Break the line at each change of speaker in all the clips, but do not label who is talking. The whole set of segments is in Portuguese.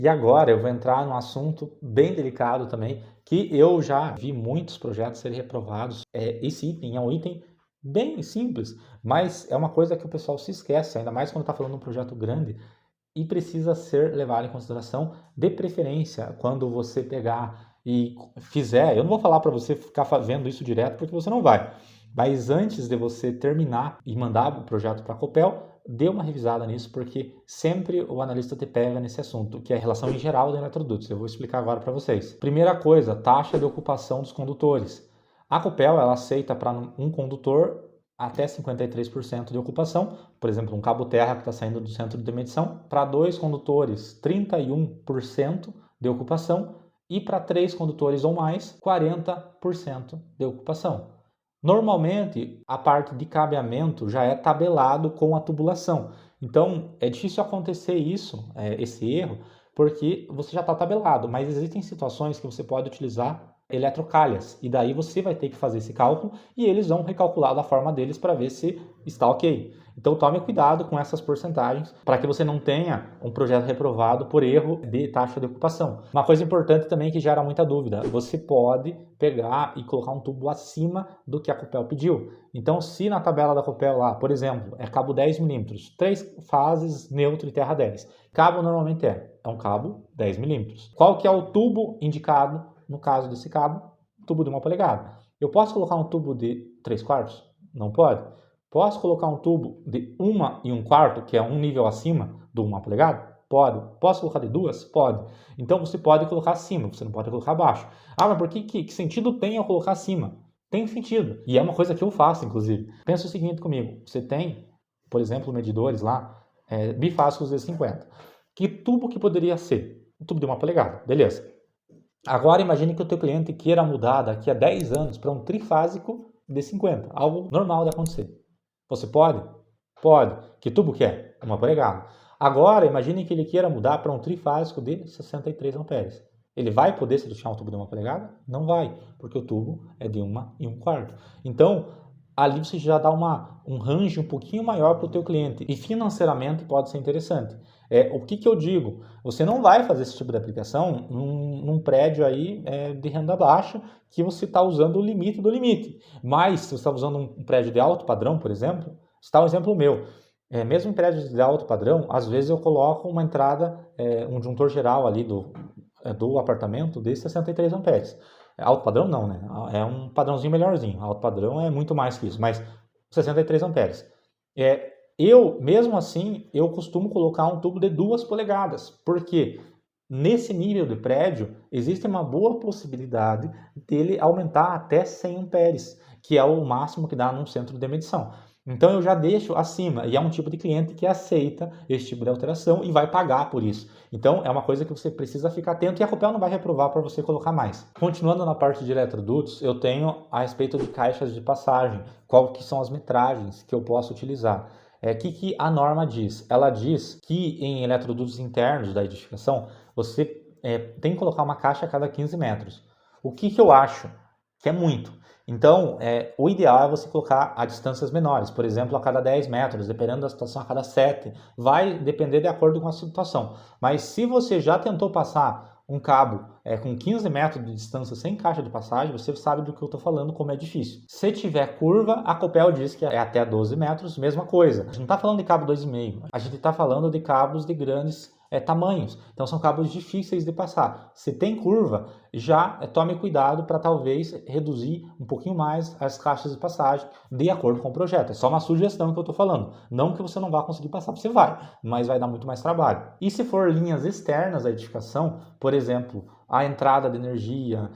E agora eu vou entrar num assunto bem delicado também, que eu já vi muitos projetos serem reprovados. Esse item é um item bem simples, mas é uma coisa que o pessoal se esquece, ainda mais quando está falando de um projeto grande, e precisa ser levado em consideração, de preferência, quando você pegar e fizer. Eu não vou falar para você ficar fazendo isso direto, porque você não vai. Mas antes de você terminar e mandar o projeto para a Copel, dê uma revisada nisso, porque sempre o analista te pega nesse assunto, que é a relação em geral de eletrodutos. Eu vou explicar agora para vocês. Primeira coisa, taxa de ocupação dos condutores. A Copel, ela aceita para um condutor até 53% de ocupação, por exemplo, um cabo terra que está saindo do centro de medição, para 2 condutores, 31% de ocupação, e para 3 condutores ou mais, 40% de ocupação. Normalmente, a parte de cabeamento já é tabelado com a tubulação. Então, é difícil acontecer esse erro, porque você já está tabelado, mas existem situações que você pode utilizar eletrocalhas, e daí você vai ter que fazer esse cálculo e eles vão recalcular da forma deles para ver se está ok. Então tome cuidado com essas porcentagens para que você não tenha um projeto reprovado por erro de taxa de ocupação. Uma coisa importante também que gera muita dúvida, você pode pegar e colocar um tubo acima do que a Copel pediu. Então se na tabela da Copel lá, por exemplo, é cabo 10 milímetros, 3 fases, neutro e terra 10. Cabo normalmente é um cabo 10 milímetros. Qual que é o tubo indicado? No caso desse cabo, tubo de 1 polegada. Eu posso colocar um tubo de 3/4? Não pode. Posso colocar um tubo de 1 1/4, que é um nível acima do 1 polegada? Pode. Posso colocar de 2? Pode. Então você pode colocar acima, você não pode colocar abaixo. Ah, mas por que sentido tem eu colocar acima? Tem sentido. E é uma coisa que eu faço, inclusive. Pensa o seguinte comigo. Você tem, por exemplo, medidores lá, bifásicos de 50. Que tubo que poderia ser? Um tubo de 1 polegada. Beleza. Agora imagine que o teu cliente queira mudar daqui a 10 anos para um trifásico de 50, algo normal de acontecer. Você pode? Pode. Que tubo que é? 1 polegada. Agora imagine que ele queira mudar para um trifásico de 63 amperes. Ele vai poder selecionar um tubo de 1 polegada? Não vai, porque o tubo é de 1 1/4. Então, ali você já dá um range um pouquinho maior para o teu cliente e financeiramente pode ser interessante. O que eu digo? Você não vai fazer esse tipo de aplicação num prédio aí de renda baixa que você está usando o limite do limite. Mas se você está usando um prédio de alto padrão, por exemplo, está um exemplo meu. Mesmo em prédios de alto padrão, às vezes eu coloco uma entrada, um disjuntor geral ali do apartamento de 63 amperes. Alto padrão não, né? É um padrãozinho melhorzinho. Alto padrão é muito mais que isso, mas 63 amperes. Mesmo assim, eu costumo colocar um tubo de 2 polegadas, porque nesse nível de prédio existe uma boa possibilidade dele aumentar até 100 amperes, que é o máximo que dá num centro de medição. Então eu já deixo acima, e é um tipo de cliente que aceita esse tipo de alteração e vai pagar por isso. Então é uma coisa que você precisa ficar atento e a Copel não vai reprovar para você colocar mais. Continuando na parte de eletrodutos, eu tenho a respeito de caixas de passagem, qual que são as metragens que eu posso utilizar. O que a norma diz? Ela diz que em eletrodutos internos da edificação, você tem que colocar uma caixa a cada 15 metros. O que eu acho? Que é muito. Então, o ideal é você colocar a distâncias menores, por exemplo, a cada 10 metros, dependendo da situação, a cada 7. Vai depender de acordo com a situação. Mas se você já tentou passar um cabo com 15 metros de distância sem caixa de passagem, você sabe do que eu estou falando, como é difícil. Se tiver curva, a Copel diz que é até 12 metros, mesma coisa. A gente não está falando de cabo 2,5, a gente está falando de cabos de grandes tamanhos. Então são cabos difíceis de passar. Se tem curva, já tome cuidado para talvez reduzir um pouquinho mais as caixas de passagem de acordo com o projeto. É só uma sugestão que eu estou falando. Não que você não vá conseguir passar, você vai, mas vai dar muito mais trabalho. E se for linhas externas da edificação, por exemplo, a entrada de energia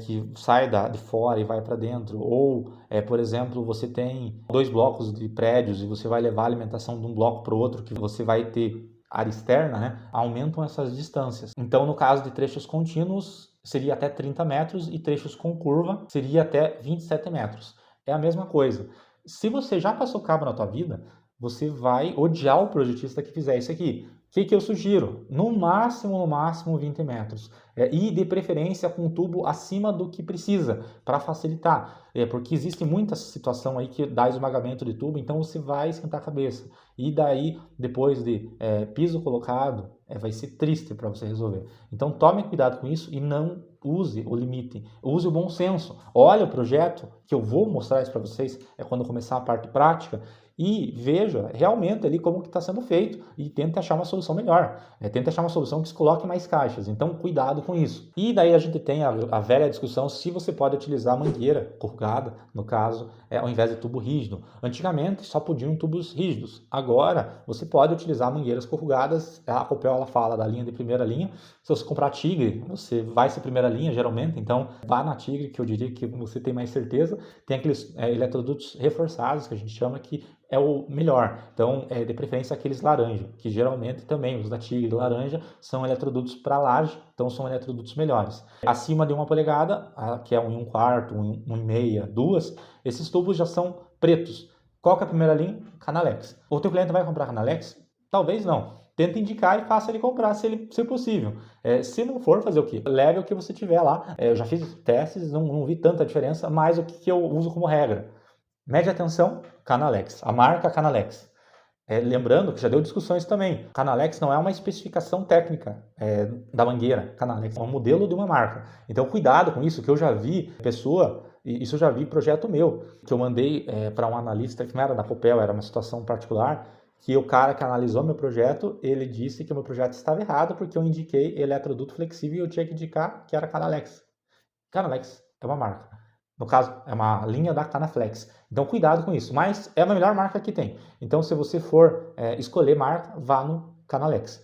que sai de fora e vai para dentro, ou, por exemplo, você tem 2 blocos de prédios e você vai levar a alimentação de um bloco para o outro, que você vai ter área externa, né? Aumentam essas distâncias. Então, no caso de trechos contínuos, seria até 30 metros e trechos com curva seria até 27 metros. É a mesma coisa. Se você já passou cabo na tua vida, você vai odiar o projetista que fizer isso aqui. que eu sugiro? No máximo 20 metros. E de preferência com um tubo acima do que precisa, para facilitar. Porque existe muita situação aí que dá esmagamento de tubo, então você vai esquentar a cabeça. E daí, depois de piso colocado, vai ser triste para você resolver. Então tome cuidado com isso e não use o limite. Use o bom senso. Olha o projeto, que eu vou mostrar isso para vocês, quando começar a parte prática, e veja realmente ali como que está sendo feito e tente achar uma solução melhor. Tente achar uma solução que se coloque mais caixas. Então, cuidado com isso. E daí a gente tem a velha discussão se você pode utilizar mangueira corrugada, no caso, ao invés de tubo rígido. Antigamente, só podiam tubos rígidos. Agora, você pode utilizar mangueiras corrugadas. A Copel ela fala da linha de primeira linha. Se você comprar Tigre, você vai ser primeira linha, geralmente. Então, vá na Tigre, que eu diria que você tem mais certeza. Tem aqueles eletrodutos reforçados, que a gente chama, que é o melhor. Então, de preferência aqueles laranja, que geralmente também os da Tigre laranja são eletrodutos para laje, então são eletrodutos melhores. Acima de 1 polegada, que é 1 1/4, 1 1/2, 2, esses tubos já são pretos. Qual que é a primeira linha? Canalex. O teu cliente vai comprar Canalex? Talvez não. Tenta indicar e faça ele comprar, se possível. Se não for, fazer o quê? Leve o que você tiver lá. Eu já fiz testes, não vi tanta diferença, mas o que eu uso como regra? Média tensão, Canalex. A marca Canalex. Lembrando que já deu discussões também. Canalex não é uma especificação técnica da mangueira. Canalex é um modelo de uma marca. Então, cuidado com isso, que eu já vi isso eu já vi projeto meu, que eu mandei para um analista que não era da Copel, era uma situação particular, que o cara que analisou meu projeto, ele disse que o meu projeto estava errado porque eu indiquei eletroduto flexível e eu tinha que indicar que era Canalex. Canalex é uma marca. No caso, é uma linha da Canaflex. Então, cuidado com isso. Mas é a melhor marca que tem. Então, se você for escolher marca, vá no Canalex.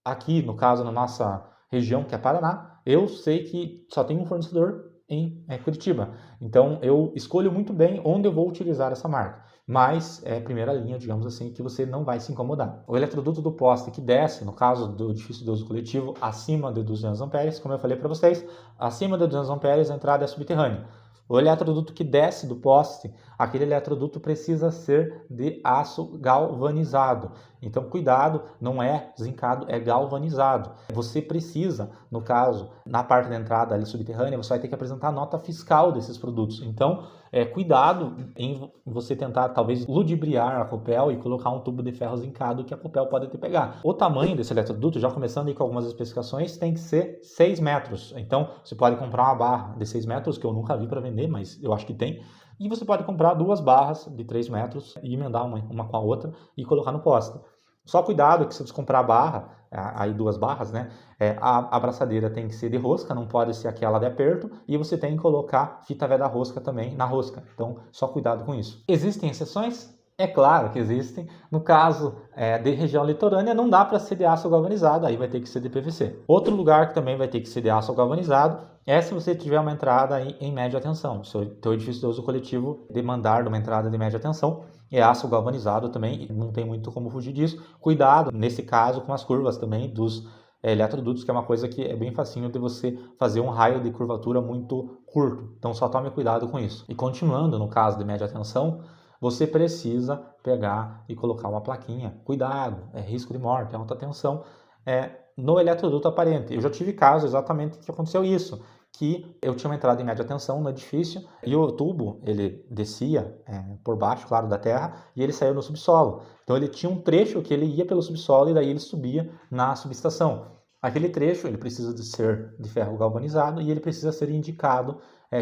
Aqui, no caso, na nossa região, que é Paraná, eu sei que só tem um fornecedor em Curitiba. Então, eu escolho muito bem onde eu vou utilizar essa marca. Mas é primeira linha, digamos assim, que você não vai se incomodar. O eletroduto do poste que desce, no caso do edifício de uso coletivo, acima de 200 amperes, como eu falei para vocês, acima de 200 amperes a entrada é subterrânea. O eletroduto que desce do poste, aquele eletroduto precisa ser de aço galvanizado. Então, cuidado, não é zincado, é galvanizado. Você precisa, no caso, na parte da entrada ali subterrânea, você vai ter que apresentar a nota fiscal desses produtos. Então, cuidado em você tentar, talvez, ludibriar a Copel e colocar um tubo de ferro zincado que a Copel pode te pegar. O tamanho desse eletroduto, já começando aí com algumas especificações, tem que ser 6 metros. Então, você pode comprar uma barra de 6 metros, que eu nunca vi para vender, mas eu acho que tem. E você pode comprar 2 barras de 3 metros e emendar uma com a outra e colocar no poste. Só cuidado que se você comprar a barra, aí 2 barras, né? A abraçadeira tem que ser de rosca, não pode ser aquela de aperto, e você tem que colocar fita veda-rosca também na rosca. Então, só cuidado com isso. Existem exceções? É claro que existem. No caso de região litorânea, não dá para ser de aço galvanizado, aí vai ter que ser de PVC. Outro lugar que também vai ter que ser de aço galvanizado é se você tiver uma entrada em média tensão. Se o teu edifício de uso coletivo demandar de uma entrada de média tensão, é aço galvanizado também, não tem muito como fugir disso. Cuidado, nesse caso, com as curvas também dos eletrodutos, que é uma coisa que é bem facinho de você fazer um raio de curvatura muito curto. Então, só tome cuidado com isso. E continuando, no caso de média tensão, você precisa pegar e colocar uma plaquinha. Cuidado, é risco de morte, é alta tensão no eletroduto aparente. Eu já tive casos exatamente que aconteceu isso, que eu tinha uma entrada em média tensão no edifício e o tubo, ele descia por baixo, claro, da terra, e ele saiu no subsolo. Então ele tinha um trecho que ele ia pelo subsolo e daí ele subia na subestação. Aquele trecho, ele precisa de ser de ferro galvanizado e ele precisa ser indicado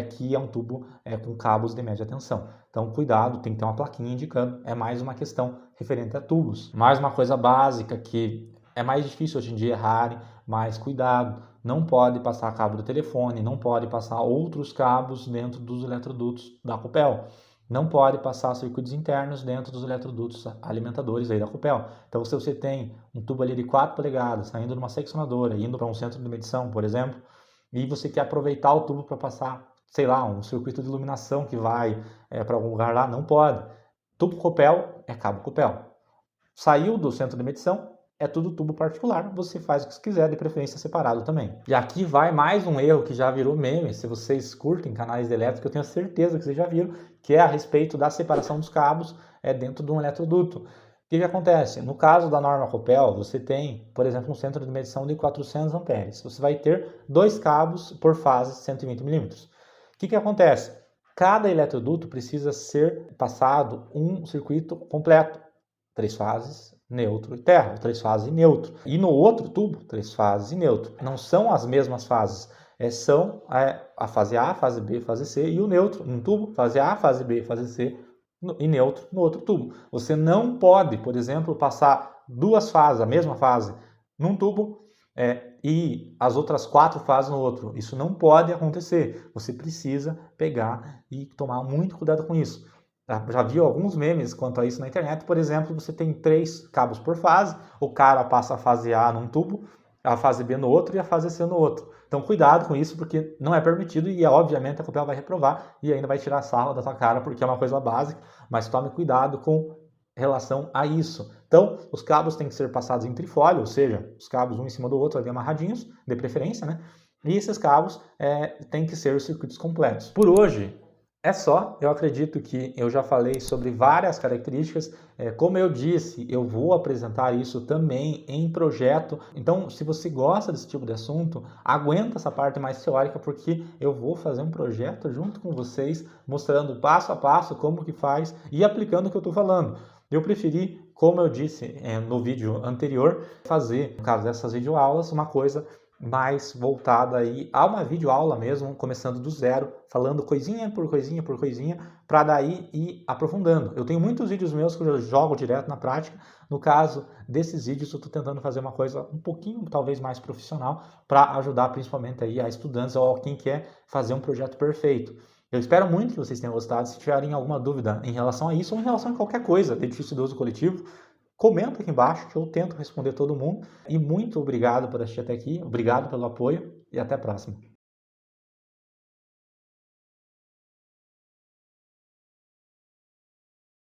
que é um tubo com cabos de média tensão. Então, cuidado, tem que ter uma plaquinha indicando. É mais uma questão referente a tubos. Mais uma coisa básica que é mais difícil hoje em dia errarem, mas cuidado, não pode passar cabo do telefone, não pode passar outros cabos dentro dos eletrodutos da Copel. Não pode passar circuitos internos dentro dos eletrodutos alimentadores aí da Copel. Então, se você tem um tubo ali de 4 polegadas, saindo de uma seccionadora, indo para um centro de medição, por exemplo, e você quer aproveitar o tubo para passar, sei lá, um circuito de iluminação que vai para algum lugar lá, não pode. Tubo Copel é cabo Copel. Saiu do centro de medição, é tudo tubo particular, você faz o que você quiser, de preferência separado também. E aqui vai mais um erro que já virou meme, se vocês curtem canais de elétrica, eu tenho certeza que vocês já viram, que é a respeito da separação dos cabos dentro de um eletroduto. que acontece? No caso da norma Copel, você tem, por exemplo, um centro de medição de 400 amperes. Você vai ter 2 cabos por fase 120 milímetros. O que acontece? Cada eletroduto precisa ser passado um circuito completo. 3 fases, neutro e terra, 3 fases e neutro. E no outro tubo, 3 fases e neutro. Não são as mesmas fases. São a fase A, fase B, fase C e o neutro num tubo, fase A, fase B, fase C e neutro no outro tubo. Você não pode, por exemplo, passar 2 fases, a mesma fase, num tubo e as outras 4 fases no outro. Isso não pode acontecer. Você precisa pegar e tomar muito cuidado com isso. Já viu alguns memes quanto a isso na internet. Por exemplo, você tem 3 cabos por fase, o cara passa a fase A num tubo, a fase B no outro e a fase C no outro. Então cuidado com isso, porque não é permitido e obviamente a Copel vai reprovar e ainda vai tirar sarro da tua cara, porque é uma coisa básica, mas tome cuidado com relação a isso. Então, os cabos têm que ser passados em trifólio, ou seja, os cabos um em cima do outro ali amarradinhos, de preferência, né? E esses cabos têm que ser os circuitos completos. Por hoje, é só. Eu acredito que eu já falei sobre várias características. Como eu disse, eu vou apresentar isso também em projeto. Então, se você gosta desse tipo de assunto, aguenta essa parte mais teórica, porque eu vou fazer um projeto junto com vocês, mostrando passo a passo como que faz e aplicando o que eu estou falando. Eu preferi, como eu disse no vídeo anterior, fazer, no caso dessas videoaulas, uma coisa mais voltada aí a uma videoaula mesmo, começando do zero, falando coisinha por coisinha por coisinha, para daí ir aprofundando. Eu tenho muitos vídeos meus que eu jogo direto na prática. No caso desses vídeos, eu estou tentando fazer uma coisa um pouquinho, talvez, mais profissional, para ajudar principalmente aí a estudantes ou a quem quer fazer um projeto perfeito. Eu espero muito que vocês tenham gostado. Se tiverem alguma dúvida em relação a isso ou em relação a qualquer coisa de edifício de uso coletivo, comenta aqui embaixo que eu tento responder todo mundo. E muito obrigado por assistir até aqui, obrigado pelo apoio e até a próxima.